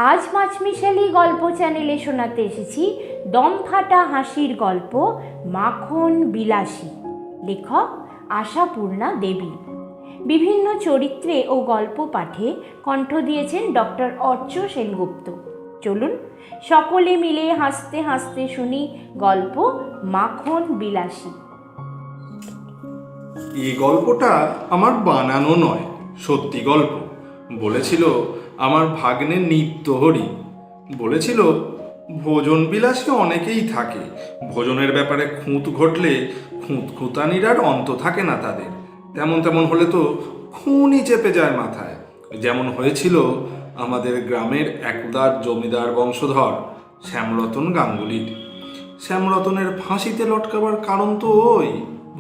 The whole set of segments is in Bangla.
আজ মাছমিশালি গল্প চ্যানেলে শোনাতে এসেছি দমফাটা হাসির গল্প মাখন বিলাসী। লেখক আশাপূর্ণা দেবী। বিভিন্ন চরিত্রে ও গল্প পাঠে কণ্ঠ দিয়েছেন ডক্টর অর্চ সেনগুপ্ত। চলুন সকলে মিলে হাসতে হাসতে শুনি গল্প মাখন বিলাসী। এই গল্পটা আমার বানানো নয়, সত্যি গল্প। বলেছিল আমার ভাগ্নে নিত্যহরি। বলেছিল ভোজন বিলাসী অনেকেই থাকে, ভোজনের ব্যাপারে খুঁত ঘটলে খুঁতখুঁতানির আর অন্ত থাকে না তাদের। তেমন তেমন হলে তো খুনই চেপে যায় মাথায়। যেমন হয়েছিল আমাদের গ্রামের একদার জমিদার বংশধর শ্যামরতন গাঙ্গুলির। শ্যামরতনের ফাঁসিতে লটকাবার কারণ তো ওই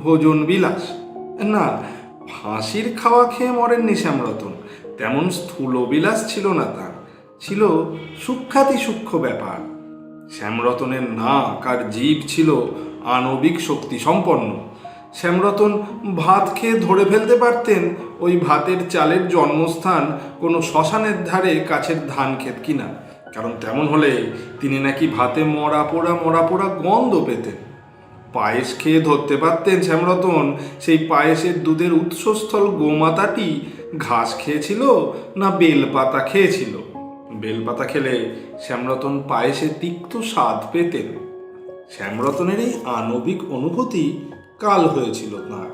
ভোজন বিলাস। না, ফাঁসির খাওয়া খেয়ে মরেননি শ্যামরতন, তেমন স্থূলবিলাস ছিল না তার, ছিল সূক্ষাতি সূক্ষ্ম ব্যাপার। শ্যামরতনের নাক আর জিভ ছিল আণবিক শক্তি সম্পন্ন। শ্যামরতন ভাত খেয়ে ধরে ফেলতে পারতেন ওই ভাতের চালের জন্মস্থান কোনো শ্মশানের ধারে কাছের ধান ক্ষেত কিনা, কারণ তেমন হলে তিনি নাকি ভাতে মরা পোড়া গন্ধ পেতেন। পায়েস খেয়ে ধরতে পারতেন শ্যামরতন সেই পায়েসের দুধের উৎসস্থল গোমাতাটি ঘাস খেয়েছিল না বেলপাতা খেয়েছিল। বেলপাতা খেলে শ্যামরতন পায়েসে তিক্ত স্বাদ পেতেন। শ্যামরতনের এই আণবিক অনুভূতি কাল হয়েছিল তাঁর।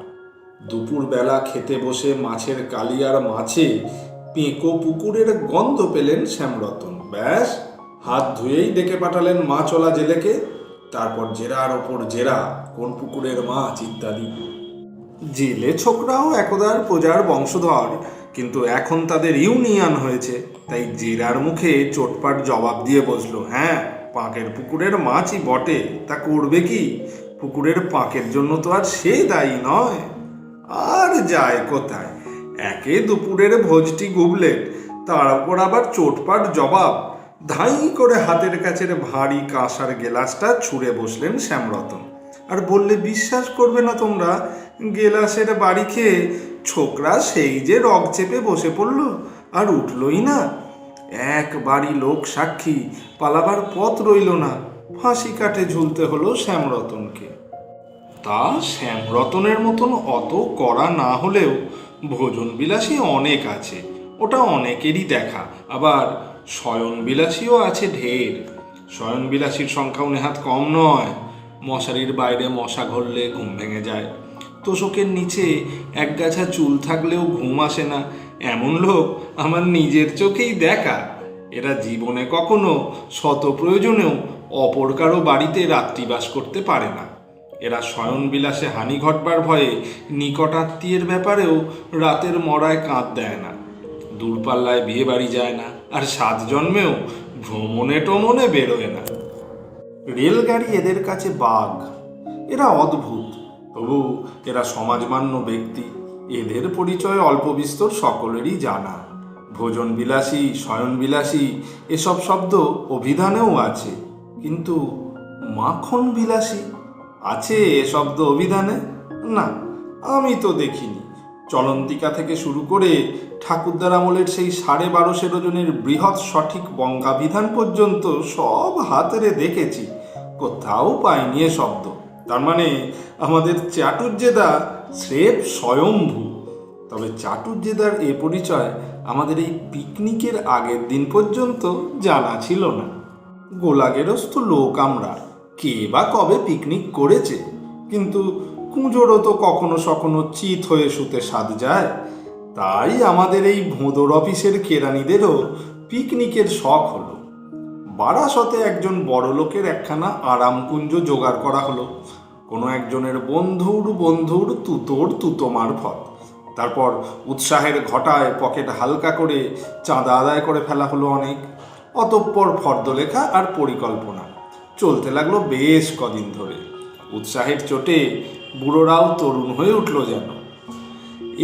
দুপুরবেলা খেতে বসে মাছের কালিয়ার মাছে পেঁকো পুকুরের গন্ধ পেলেন শ্যামরতন। ব্যাস, হাত ধুয়েই ডেকে পাঠালেন মাছওয়ালা জেলেকে। তারপর জেরার ওপর জেরা, কোন পুকুরের মাছ ইত্যাদি। জেলে ছোকরাও একদার প্রজার বংশধর, কিন্তু এখন তাদের ইউনিয়ন হয়েছে, তাই জেরার মুখে চোটপাট জবাব দিয়ে বসলো, হ্যাঁ পাঁকের পুকুরের মাছই বটে, তা করবে কি? পুকুরের পাঁকের জন্য তো আর সে দায়ী নয়। আর যায় কোথায়, একে দুপুরের ভোজটি গুবলেট, তার উপর আবার চোটপাট জবাব। ধাই করে হাতের কাছের ভারী কাঁসার গেলাসটা ছুঁড়ে বসলেন শ্যামরতন। আর বললে বিশ্বাস করবে না তোমরা, গেলাসের বাড়ি খেয়ে ছোকরা সেই যে রগ চেপে বসে পড়ল, আর উঠলই না। এক বাড়ি লোক সাক্ষী, পালাবার পথ রইল না, ফাঁসি কাটে ঝুলতে হলো শ্যামরতনকে। তা শ্যামরতনের মতন অত কড়া না হলেও ভোজন বিলাসী অনেক আছে, ওটা অনেকেরই দেখা। আবার শয়নবিলাসীও আছে ঢের। শয়নবিলাসীর সংখ্যাও নেহাত কম নয়। মশারির বাইরে মশা ঘুরলে ঘুম ভেঙে যায়, তোষকের নিচে একগাছা চুল থাকলেও ঘুম আসে না, এমন লোক আমার নিজের চোখেই দেখা। এরা জীবনে কখনো শত প্রয়োজনেও অপর কারো বাড়িতে রাত্রিবাস করতে পারে না। এরা শয়নবিলাসে হানি ঘটবার ভয়ে নিকট আত্মীয়ের ব্যাপারেও রাতের মরায় কাঁদ দেয় না, দূরপাল্লায় বিয়ে বাড়ি যায় না, আর 7 জন্মেও ভ্রমণে টমনে বেরোয় না। রেলগাড়ি এদের কাছে বাঘ। এরা অদ্ভুত, তবু এরা সমাজমান্য ব্যক্তি। এদের পরিচয় অল্প বিস্তর সকলেরই জানা। ভোজন বিলাসী, শয়নবিলাসী এসব শব্দ অভিধানেও আছে, কিন্তু মাখন বিলাসী আছে এ শব্দ অভিধানে? না, আমি তো দেখিনি। চলন্তিকা থেকে শুরু করে ঠাকুরদার আমলের সেই 12.5 ওজনের বৃহৎ সঠিক বঙ্গাভিধান পর্যন্ত সব হাতেরে দেখেছি, কোথাও পাইনি এ শব্দ। তার মানে আমাদের চাটুর্যেদা স্রেফ স্বয়ম্ভু। তবে চাটুর্যেদার এ পরিচয় আমাদের এই পিকনিকের আগের দিন পর্যন্ত জানা ছিল না। গোলাগেরস্ত লোক আমরা, কে বা কবে পিকনিক করেছে, কিন্তু কুঁজোরও তো কখনো সখনো চিত হয়ে শুতে সাধ যায়। তাই আমাদের এই ভোঁদর অফিসের কেরানিদেরও পিকনিকের শখ হলো। বারাসতে একজন বড় লোকের একখানা আরামকুঞ্জ জোগাড় করা হলো, কোনো একজনের বন্ধুর তুতো মারফত। তারপর উৎসাহের ঘটায় পকেট হালকা করে চাঁদা আদায় করে ফেলা হলো অনেক। অতঃপর ফর্দলেখা আর পরিকল্পনা চলতে লাগলো বেশ কদিন ধরে। উৎসাহের চোটে বুড়োরাও তরুণ হয়ে উঠল যেন।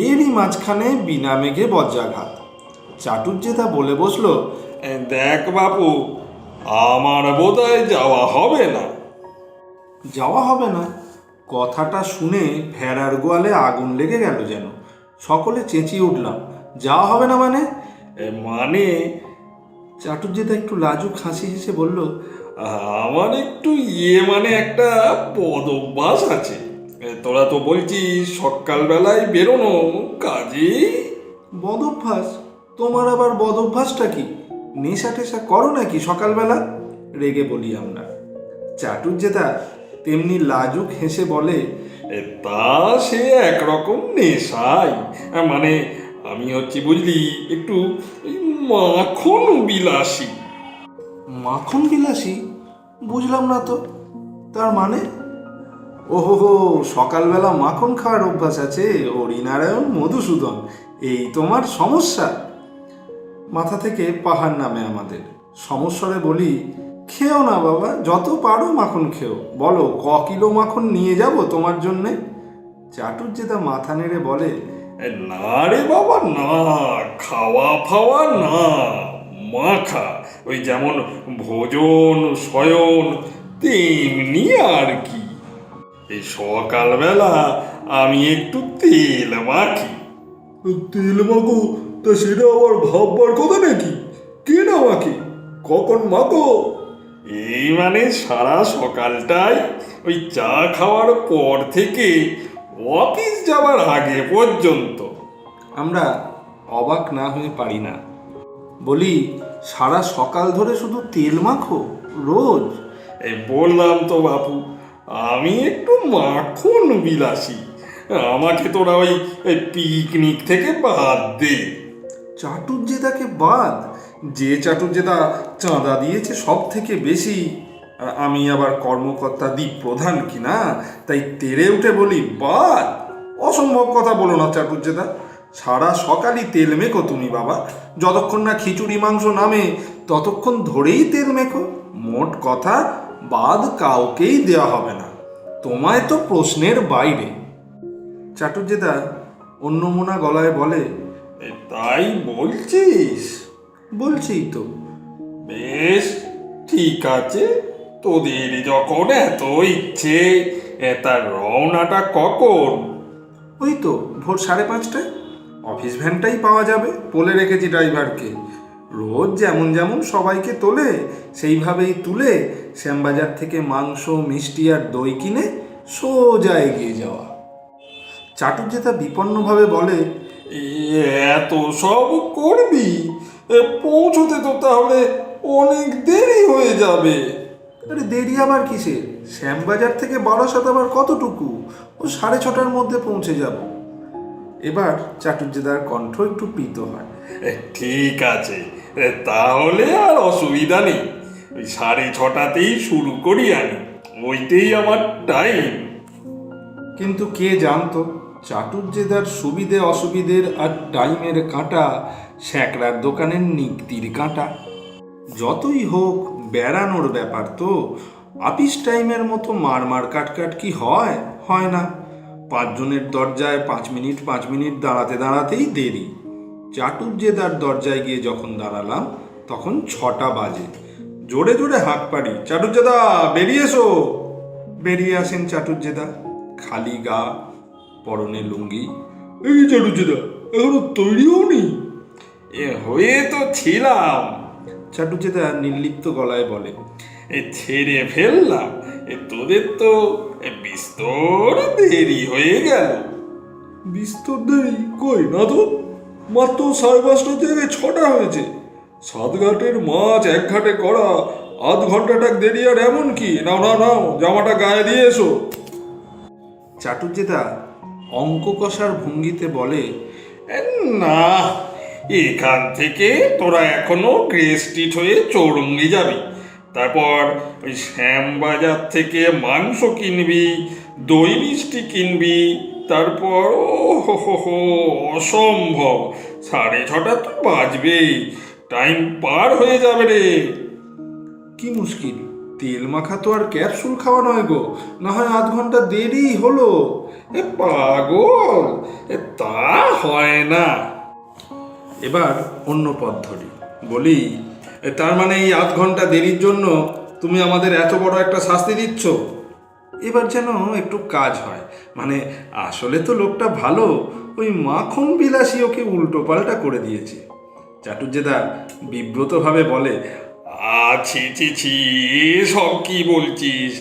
এরই মাঝখানে বিনা মেঘে বজ্রাঘাত। চাটুর্যেদা বলে বসলো, দেখ বাপু, আমার বোধহয় যাওয়া হবে না। যাওয়া হবে না কথাটা শুনে ভেড়ার গোয়ালে আগুন লেগে গেল যেন। সকলে চেঁচিয়ে উঠলাম, যাওয়া হবে না মানে? মানে চাটুজ্জেদা একটু লাজুক হাসি হেসে বলল, আমার একটু মানে একটা বদ অভ্যাস আছে। তোরা তো বলছিস সকালবেলায় বেরোনো কাজে। বদভ্যাস? তোমার আবার বদভ্যাসটা কি? নেশা টেশা করো নাকি সকালবেলা? রেগে বলি আমরা। চাটুজ্জেদা তেমনি লাজুক হেসে বলে, তা সে একরকম নেশাই। মানে আমি হচ্ছি বুঝলি একটু মাখন বিলাসী। মাখন বিলাসী? বুঝলাম না তো, তার মানে? ওহো হো, সকালবেলা মাখন খাওয়ার অভ্যাস আছে? হরিনারায়ণ মধুসূদন, এই তোমার সমস্যা? মাথা থেকে পাহাড় নামে আমাদের। সমস্যারে বলি, খেও না বাবা, যত পারো মাখন খেও। বলো কিলো মাখন নিয়ে যাব তোমার জন্যে? চাটুজ্জেদা মাথা নেড়ে বলে, না রে বাবা না, খাওয়া ফাওয়া না, মাখা। ওই যেমন ভোজন শয়ন তেমনি আর কি। এই সকালবেলা আমি একটু তেল মাখি। তেল মাখো? তা সেটা আবার ভাববার কথা নাকি? কে না মাখে? কখন মাখো? এই মানে সারা সকালটাই ওই চা খাওয়ার পর থেকে অফিস যাওয়ার আগে পর্যন্ত। আমরা অবাক না হয়ে পারি না। বলি, সারা সকাল ধরে শুধু তেল মাখো রোজ? এই বললাম তো বাপু, আমি একটু মাখন বিলাসী। আমাকে তোরা ওই পিকনিক থেকে বাদ দে। চাটুজ্জেদাকে বাদ? যে চাটুজ্জেদা চাঁদা দিয়েছে সব থেকে বেশি, আর আমি আবার কর্মকর্তা দ্বীপ প্রধান কিনা, তাই তেড়ে উঠে বলি বাদ? অসম্ভব কথা বলো না চাটুজ্জেদা। সারা সকালই তেল মেখো তুমি বাবা। যতক্ষণ না খিচুড়ি মাংস নামে ততক্ষণ ধরেই তেল মেখো। মোট কথা, বাদ কাউকেই দেওয়া হবে না। তোমায় তো প্রশ্নের বাইরে। চাটুজ্জেদা অন্যমনা গলায় বলে, তাই বলছিস? বলছি তো। বেশ, ঠিক আছে। তোদের যখন এত ইচ্ছে, তার রওনাটা কখন? ওই তো ভোর 5:30টায়। অফিস ভ্যানটাই পাওয়া যাবে, বলে রেখেছি ড্রাইভারকে। রোজ যেমন যেমন সবাইকে তোলে সেইভাবেই তুলে শ্যামবাজার থেকে মাংস মিষ্টি আর দই কিনে সোজা এগিয়ে যাওয়া। চাটুজ্জেদা বিপন্নভাবে বলে, এত সব করবি? পৌঁছতে তো তাহলে অনেক দেরি হয়ে যাবে। আরে দেরি আবার কিসের? শ্যামবাজার থেকে বারাসাত আবার কতটুকু? ও 6:30টার মধ্যে পৌঁছে যাব। এবার চাটুজ্জেদার কণ্ঠ একটু পীত হয়। ঠিক আছে, তাহলে আর অসুবিধা নেই। ওই 6:30তেই শুরু করি আমি, ওইটাই আমার টাইম। কিন্তু কে জানতো চাটুজ্জেদার সুবিধে অসুবিধের আর টাইমের কাঁটা স্যাঁকড়ার দোকানের নিক্তির কাঁটা। যতই হোক বেড়ানোর ব্যাপার তো। অফিস টাইমের মতো মার কাট কি হয়? হয় না। 5 জনের দরজায় 5 মিনিট দাঁড়াতে দাঁড়াতেই দেরি। চাটুজ্জেদার দরজায় গিয়ে যখন দাঁড়ালাম তখন 6টা বাজে। জোরে জোরে হাঁক পাড়ি, চাটুজ্জেদা বেরিয়ে এসো। বেরিয়ে আসেন চাটুজ্জেদা, খালি গা, পরনে লুঙ্গি। এই চাটুজ্জেদা, এখনো তৈরি হওনি? হয়ে তো ছিলাম। চাটুজ্জেদা নির্লিপ্ত গলায় বলে, ছেড়ে ফেললাম। তোদের তো বিস্তর দেরি হয়ে গেল। বিস্তর দেরি কই না তো, মাত্র 5:30টার জায়গায় 6টা হয়েছে। 7 ঘাটের মাছ 1 ঘাটে করা, আধ ঘন্টাটা দেরি আর এমন কি? নাও নাও নাও, জামাটা গায়ে দিয়ে এসো। চাটুজ্জেদা অঙ্ক কষার ভঙ্গিতে বলে, না, এখান থেকে তোরা এখনো গ্রে স্ট্রিট হয়ে চৌরঙ্গি যাবি। তারপর ওই শ্যামবাজার থেকে মাংস কিনবি, দই মিষ্টি কিনবি। তারপর ও হো অসম্ভব, 6:30 তো বাজবেই, টাইম পার হয়ে যাবে রে। কি মুশকিল? তেল মাখা তো আর ক্যাপসুল খাওয়া নয় গো, না হয় আধ ঘন্টা দেরি হলো। পাগল, তা হয় না। এবার অন্য পথ ধরি। বলি, তার মানে এই আধ ঘন্টা দেরির জন্য তুমি আমাদের এত বড় একটা শাস্তি দিচ্ছ? এবার যেন একটু কাজ হয়। মানে আসলে তো লোকটা ভালো, ওই মাখন বিলাসী ওকে উল্টো পাল্টা করে দিয়েছে। চাটুজ্জেদা বিব্রতভাবে বলে, ছি ছি ছি, সব কি বলছিস?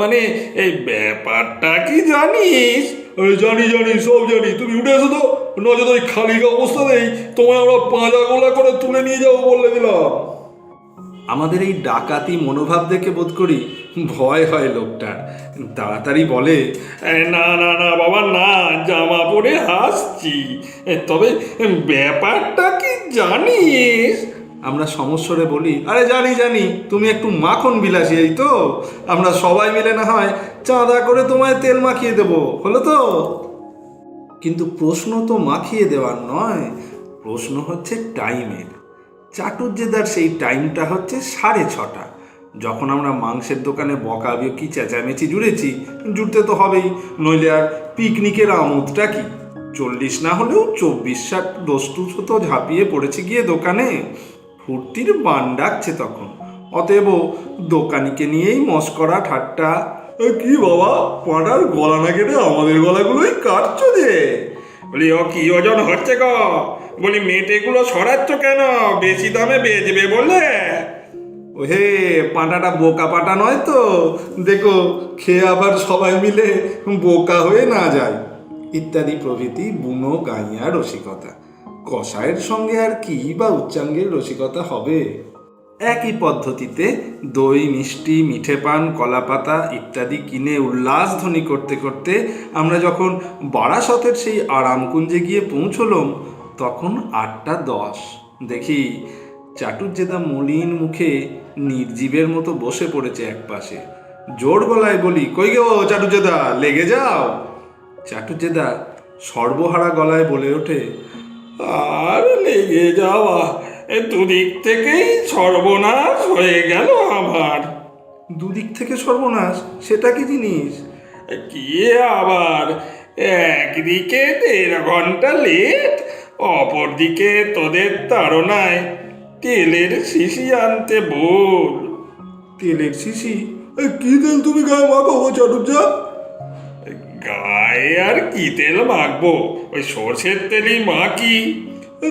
মানে এই ব্যাপারটা কি জানিস? আরে জানি জানি, সব জানি। তুমি উঠে এসো তো, নজর ওই খালি অবস্থাতেই তোমায় আমরা পাঁজা গোলা করে তুলে নিয়ে যাবো বলে দিলাম। আমাদের এই ডাকাতি মনোভাব দেখে বোধ করি ভয় হয় লোকটার। তাড়াতাড়ি বলে, না না না বাবা, না, জামা পরে হাসছি। তবে ব্যাপারটা কি জানিস? আমরা সমস্বরে বলি, আরে জানি জানি, তুমি একটু মাখন বিলাসী, এই তো। আমরা সবাই মিলে না হয় চাঁদা করে তোমায় তেল মাখিয়ে দেবো, হলো তো? কিন্তু প্রশ্ন তো মাখিয়ে দেওয়ার নয়, প্রশ্ন হচ্ছে টাইমের। চাটুজ্জেদার সেই টাইমটা হচ্ছে 6:30। যখন আমরা মাংসের দোকানে বকাবকি চেঁচামেচি জুড়েছি, জুড়তে তো হবেই, নইলে আর পিকনিকের আমোদটা কি? 40 না হলেও 24-60 দস্তুু তো ঝাঁপিয়ে পড়েছে গিয়ে দোকানে। ফুর্তির বান ডাকছে তখন। অতএব দোকানিকে নিয়েই মস্করা ঠাট্টা। কি বাবা, পাড়ার গলা না কেটে আমাদের গলাগুলোই কাটছো যে? বলি, ও কি ওজন হচ্ছে গো? বলি, মেটেগুলো সরাচ্ছ কেন? বেশি দামে বেচবে বলে? ও হে, পাঁটাটা বোকা পাটা নয় তো, দেখো খেয়ে আবার সবাই মিলে বোকা হয়ে না যায়, ইত্যাদি প্রভৃতি বুনো গাইয়া রসিকতা। কষায়ের সঙ্গে আর কি বা উচ্চাঙ্গের রসিকতা হবে? একই পদ্ধতিতে দই, মিষ্টি, মিঠে পান, কলাপাতা ইত্যাদি কিনে উল্লাসধ্বনি করতে করতে আমরা যখন বারাসতের সেই আরামকুঞ্জে গিয়ে পৌঁছলাম, তখন 8:10। দেখি চাটুজ্জেদা মলিন মুখে নির্জীবের মতো বসে পড়েছে একপাশে। জোর গলায় বলি, কই গো চাটুজ্জেদা, লেগে যাও। চাটুজ্জেদা সর্বহারা গলায় বলে ওঠে, আর লেগে যাওয়া, দুদিক থেকেই সর্বনাশ হয়ে গেল আমার। দুদিক থেকে সর্বনাশ? সেটা কি জিনিস? কি আবার, একদিকে 1.5 ঘন্টা লেট, অপরদিকে তোদের তাড়নায় তেলের শিশি আনতে বল। তেলের শিশি? কি তেল তুমি গায়ে মাখো চাটুজ্জা? গায়ে আর কি তেল মাখবো? ওই সর্ষের তেলই মাখি।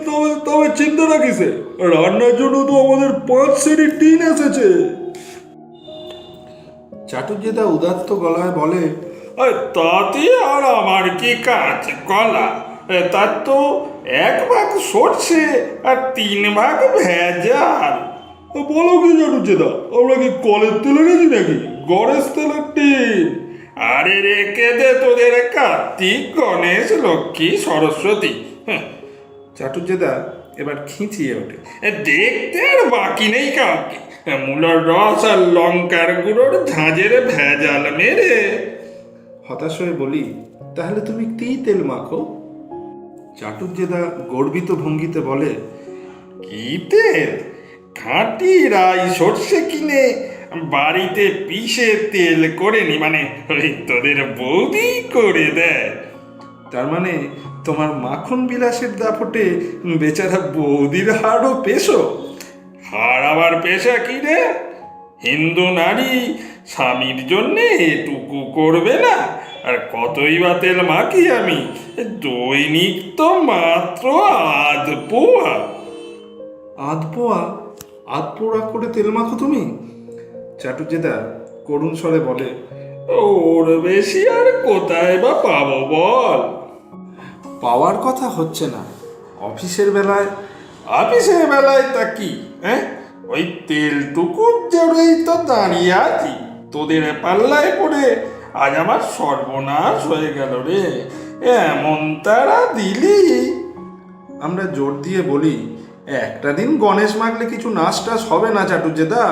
তবে তবে চিন্তা রাখিসে, রান্নার জন্য তো আমাদের 5 সেরি টিন এসেছে। চাটুজ্জেদা উদাত্ত গলায় বলে, তাতে আর আমার কি কাজ কলা? তার তো 1 ভাগ সর্ষে আর 3 ভাগ ভেজাল। বলো কি চাটুজ্জেদা, আমরা কি কলের তেল এনেছি নাকি গণেশ তেলের টিন? আরে রেখে দে তোদের কার্তিক, গণেশ, লক্ষ্মী, সরস্বতী। চাটুজ্জেদা এবার খিঁচিয়ে ওঠে, দেখতে আর বাকি নেই কাউকে। মূলার রস আর লঙ্কার গুঁড়োর ঝাঁঝের ভেজাল মেরে। হতাশ হয়ে বলি, তাহলে তুমি কি তেল মাখো? চাটুজ্জেদা গর্বিত ভঙ্গিতে বলে, কি তেল? খাঁটি রাই সর্ষে কিনে বাড়িতে পিষে তেল করে নি, মানে ওই তোদের বৌদি করে দেয়। তার মানে তোমার মাখন বিলাসের দাপটে বেচারা বৌদির হাড়ও পেশো? হাড় আবার পেশা কি রে? হিন্দু নারী স্বামীর জন্যে এটুকু করবে না? আর কতই বা তেল মাখি আমি, দৈনিক তো মাত্র 1/2 পোয়া। 1/2 পোয়া? 1/2 পোড়া করে তেল মাখো তুমি? চাটুজ্জেদা করুণ স্বরে বলে, ওর বেশি আর কোথায় বা পাবো বল? পাওয়ার কথা হচ্ছে না, অফিসের বেলায়। অফিসের বেলায় তা কি? ওই তেলটুকুর জোরেই তো দাঁড়িয়ে আছি। তোদের পাল্লায় পড়ে আজ আমার সর্বনাশ হয়ে গেল রে। এমন তারা দিলি। আমরা জোর দিয়ে বলি, একটা দিন গণেশ মাখলে কিছু নাশ টাশ হবে না চাটুজ্জেদা,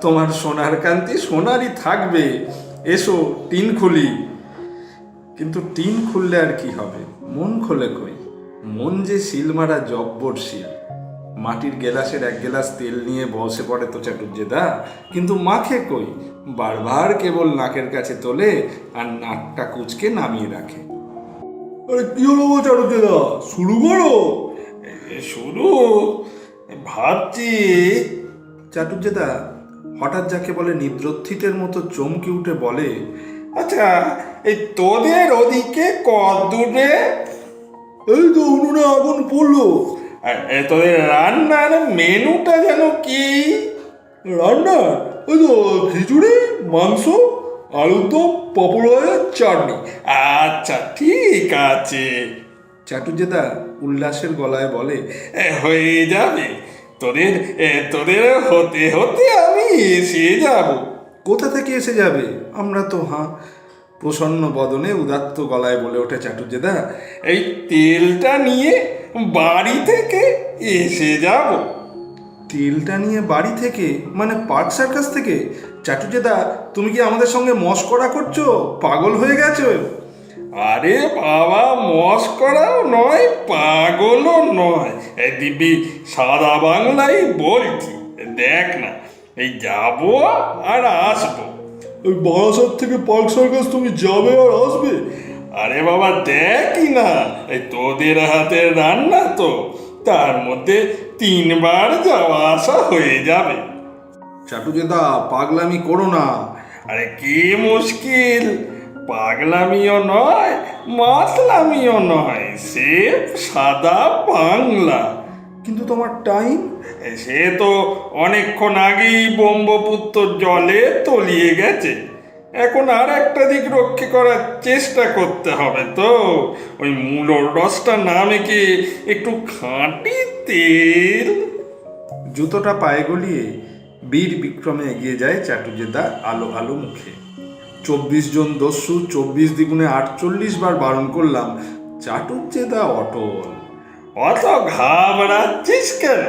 তোমার সোনার কান্তি সোনারই থাকবে। এসো টিন খুলি। কিন্তু টিন খুললে আর কি হবে, মন খোলে কই? মন যে শিল মারা জব্বর শিল। মাটির গেলাসের 1 গেলাস তেল নিয়ে বসে পড়ে তো চাটুজ্জেদা, কিন্তু মাখে কই? বারবার কেবল নাকের কাছে তোলে আর নাকটা কুচকে নামিয়ে রাখে। আরে কি হলো চাটুজ্জেদা, শুরু করো। শুরু ভাবছি। চাটুজ্জেদা হঠাৎ যাকে বলে নিদ্রোত্থিতের মতো চমকে উঠে বলে, আচ্ছা, এই তোদের ওদিকে কত দূরে? এই তো উনুনে আগুন পড়লো। তোদের রান্নার মেনুটা যেন কি? রান্নার ওই তো খিচুড়ি, মাংস, আলুর দম, পাঁপড় ভাজা, চাটনি। আচ্ছা ঠিক আছে। চাটুজ্জেদা উল্লাসের গলায় বলে, হয়ে যাবে। তোদের তোদের হতে হতে আমি এসে যাব। কোথা থেকে এসে যাবে? আমরা তো প্রসন্ন বদনে উদাত্ত গলায় বলে ওঠে চাটুজ্জেদা, এই তেলটা নিয়ে বাড়ি থেকে এসে যাব। তেলটা নিয়ে বাড়ি থেকে? মানে পার্ক সার্কাস থেকে? চাটুজ্জেদা, তুমি কি আমাদের সঙ্গে মস্করা করছো? পাগল হয়ে গেছো? আরে বাবা, মস্করাও নয়, পাগলও নয়, দিব্যি সাদা বাংলাই বলছি। দেখ না, এই যাবো আর আসবো। ওই বারাসাত থেকে পার্ক সার্কাস তুমি যাবে আর আসবে? আরে বাবা দেখই না, এই তোদের হাতের রান্না তো, তার মধ্যে 3 বার যাওয়া আসা হয়ে যাবে। চাটুজ্জেদা পাগলামি করো না। আরে কি মুশকিল, পাগলামিও নয়, মাতলামিও নয়, সে সাদা বাংলা। কিন্তু তোমার টাইম? সে তো অনেকক্ষণ আগেই ব্রহ্মপুত্র জলে তলিয়ে গেছে। এখন আর একটা দিক রক্ষা করার চেষ্টা করতে হবে তো। ওই মূলোর রসটা না মেখে একটু খাঁটি তেল। জুতোটা পায়ে গলিয়ে বীর বিক্রমে এগিয়ে যায় চাটুজ্জেদা আলো আলো মুখে। 24 জন দস্যু, 24 দ্বিগুণে 48 বার বারণ করলাম, চাটুজ্জেদা অটল। অত ঘাবড়াচ্ছিস কেন?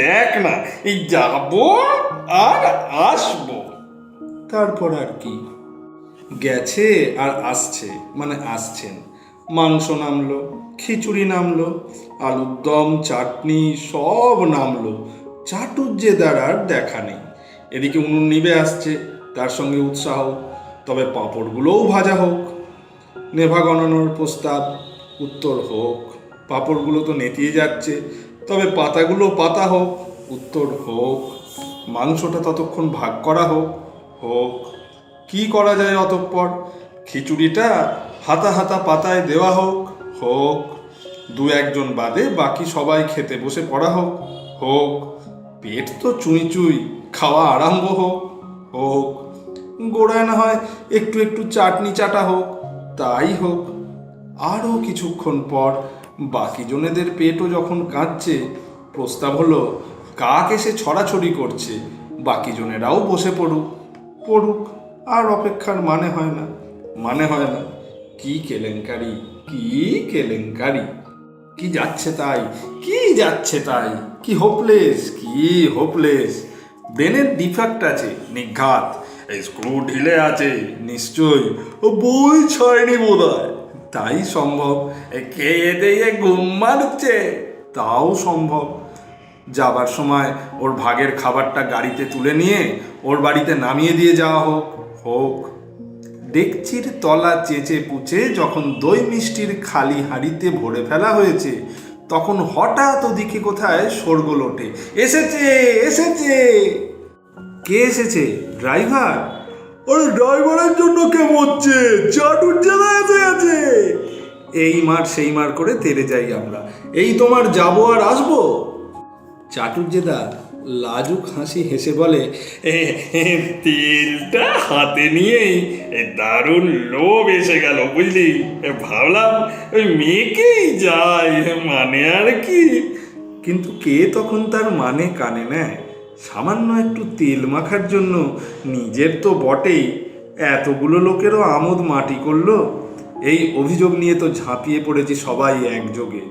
দেখ না, এই যাবো আর আসবো। তারপর আর কি, গেছে আর আসছে, মানে আসছেন। মাংস নামলো, খিচুড়ি নামলো, আলুর দম, চাটনি সব নামলো। চাটুজ্জেদার আর দেখা নেই। এদিকে উনুন নিভে আসছে, তার সঙ্গে উৎসাহ। তবে পাঁপড়গুলোও ভাজা হোক। নেভা গণানোর প্রস্তাব, উত্তর হোক। পাঁপড়গুলো তো নেতিয়ে যাচ্ছে, তবে পাতাগুলো পাতা হোক, উত্তর হোক। মাংসটা ততক্ষণ ভাগ করা হোক, হোক। কি করা যায় অতঃপর? খিচুড়িটা হাতা হাতা পাতায় দেওয়া হোক, হোক। 2-1 বাদে বাকি সবাই খেতে বসে পড়া হোক, হোক। পেট তো চুই চুই, খাওয়া আরম্ভ হোক, হোক। গোড়ায় না হয় একটু একটু চাটনি চাটা হোক, তাই হোক। আরও কিছুক্ষণ পর বাকি জনেদের পেটও যখন কাঁদছে, প্রস্তাব হলো কাক এসে ছড়াছড়ি করছে, বাকি জনেরাও বসে পড়ুক। পড়ুক, আর অপেক্ষার মানে হয় না, মানে হয় না। কি কেলেঙ্কারি, কি কেলেঙ্কারি! কি যাচ্ছে তাই, কি যাচ্ছে তাই! কি হোপলেস, কি হোপলেস! ব্রেনের ডিফেক্ট আছে নিঘাত। এই স্ক্রু ঢিলে আছে নিশ্চয়ই, ও বই ছয়নি বোধ হয়, তাই সম্ভব। খেয়ে দিয়ে ঘুম মারছে, তাও সম্ভব। যাবার সময় ওর ভাগের খাবারটা গাড়িতে তুলে নিয়ে ওর বাড়িতে নামিয়ে দিয়ে যাওয়া হোক, হোক। ডেকচির তলা চেঁচে পুচে যখন দই মিষ্টির খালি হাঁড়িতে ভরে ফেলা হয়েছে, তখন হঠাৎ ওদিকে কোথায় শোরগোল ওঠে, এসেছে, এসেছে! কে এসেছে? ড্রাইভার? ওর ড্রাইভারের জন্য কে মরছে? চাটুজ্জেদা এসে গেছে! এই মার সেই মার করে তেড়ে যাই আমরা। এই তোমার যাবো আর আসবো? চাটুজ্জেদা লাজুক হাসি হেসে বলে, তেলটা হাতে নিয়েই দারুণ লোভ এসে গেল, বুঝলি? ভাবলাম ওই মেয়েকেই যাই, মানে আর কি। কিন্তু কে তখন তার মানে কানে নেয়? সামান্য একটু তেল মাখার জন্য নিজের তো বটেই, এতগুলো লোকেরও আমোদ মাটি করলো। এই অভিযোগ নিয়ে তো ঝাঁপিয়ে পড়েছি সবাই একযোগে।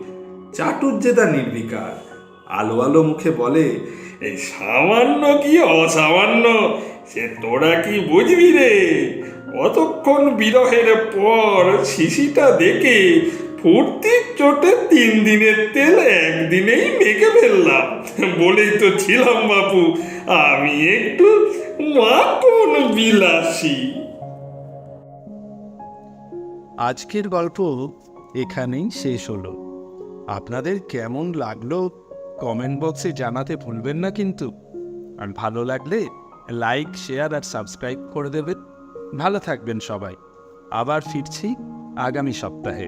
চাটুজ্জেদা নির্বিকার, আলো আলো মুখে বলে, এই সামান্য কি অসামান্য সে তোরা কি বুঝবি রে? অতক্ষণ বিরহের পর শিশিটা দেখে ফুর্তির চোটে 3 দিনের তেল একদিনেই মেখে ফেললাম। বলেই তো ছিলাম বাপু, আমি একটু মাখন বিলাসী। আজকের গল্প এখানেই শেষ হলো। আপনাদের কেমন লাগলো কমেন্ট বক্সে জানাতে ভুলবেন না কিন্তু। আর ভালো লাগলে লাইক, শেয়ার আর সাবস্ক্রাইব করে দেবেন। ভালো থাকবেন সবাই। আবার ফিরছি আগামী সপ্তাহে।